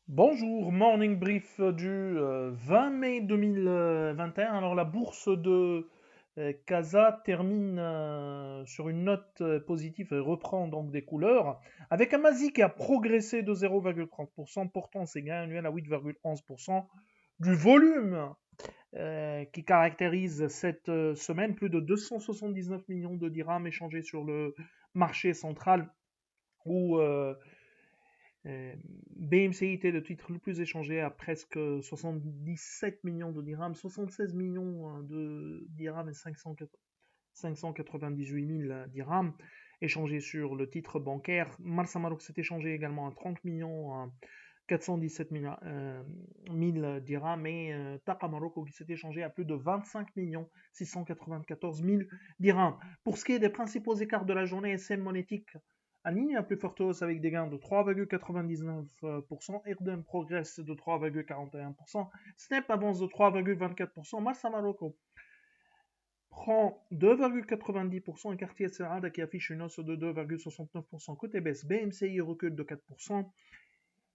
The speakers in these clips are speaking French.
Bonjour, morning brief du 20 mai 2021. Alors la bourse de Casa termine sur une note positive et reprend donc des couleurs, avec un Masi qui a progressé de 0,30%, portant ses gains annuels à 8,11%, du volume qui caractérise cette semaine, plus de 279 millions de dirhams échangés sur le marché central, où BMCI était le titre le plus échangé à presque 77 millions de dirhams, 76 millions de dirhams et 598 000 dirhams échangés sur le titre bancaire. Marsa Maroc s'est échangé également à 30 millions 417 000 dirhams et Taqa Maroc qui s'est échangé à plus de 25 millions 694 000 dirhams. Pour ce qui est des principaux écarts de la journée, SM monétique aligne la plus forte hausse avec des gains de 3,99%, Erdem progresse de 3,41%, Snap avance de 3,24%, Massa Marocco prend 2,90% et Cartier Serrada qui affiche une hausse de 2,69%. Côté baisse, BMCI recule de 4%,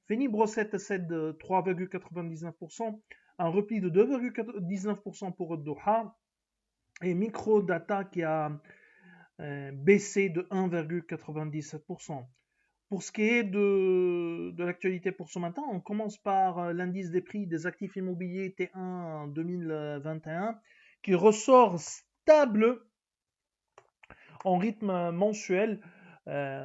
Feni Brossette cède de 3,99%, un repli de 2,19% pour Doha, et Microdata qui a baissé de 1,97%. Pour ce qui est de l'actualité pour ce matin, on commence par l'indice des prix des actifs immobiliers T1 2021 qui ressort stable en rythme mensuel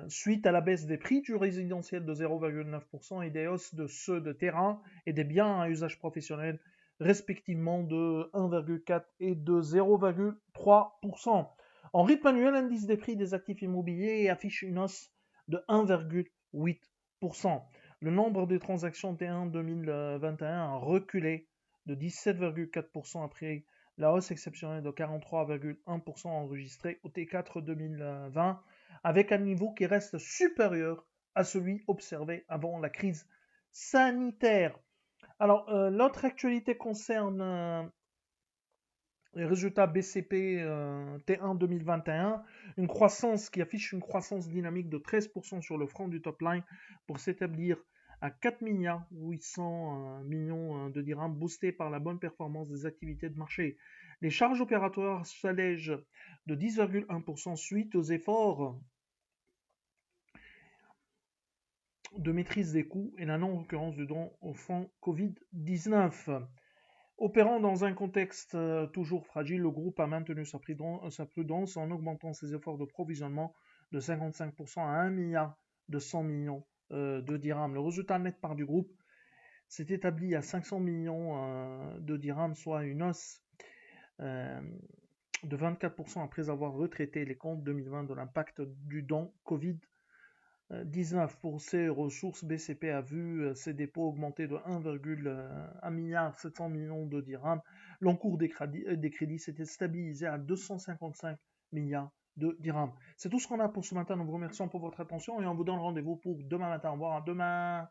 suite à la baisse des prix du résidentiel de 0,9% et des hausses de ceux de terrain et des biens à usage professionnel respectivement de 1,4 et de 0,3%. En rythme annuel, l'indice des prix des actifs immobiliers affiche une hausse de 1,8%. Le nombre de transactions T1 2021 a reculé de 17,4% après la hausse exceptionnelle de 43,1% enregistrée au T4 2020, avec un niveau qui reste supérieur à celui observé avant la crise sanitaire. Alors, l'autre actualité concerne les résultats BCP T1 2021, une croissance qui affiche une croissance dynamique de 13% sur le front du top line pour s'établir à 4 milliards 800 millions de dirhams, boosté par la bonne performance des activités de marché. Les charges opératoires s'allègent de 10,1% suite aux efforts de maîtrise des coûts et la non-occurrence du don au fonds Covid-19. Opérant dans un contexte toujours fragile, le groupe a maintenu sa prudence en augmentant ses efforts de provisionnement de 55% à 1 milliard de 100 millions de dirhams. Le résultat net part du groupe s'est établi à 500 millions de dirhams, soit une hausse de 24% après avoir retraité les comptes 2020 de l'impact du don Covid 19 pour ses ressources, BCP a vu ses dépôts augmenter de 1,1 milliard 700 millions de dirhams. L'encours des crédits s'était stabilisé à 255 milliards de dirhams. C'est tout ce qu'on a pour ce matin. Nous vous remercions pour votre attention et on vous donne rendez-vous pour demain matin. Au revoir, à demain.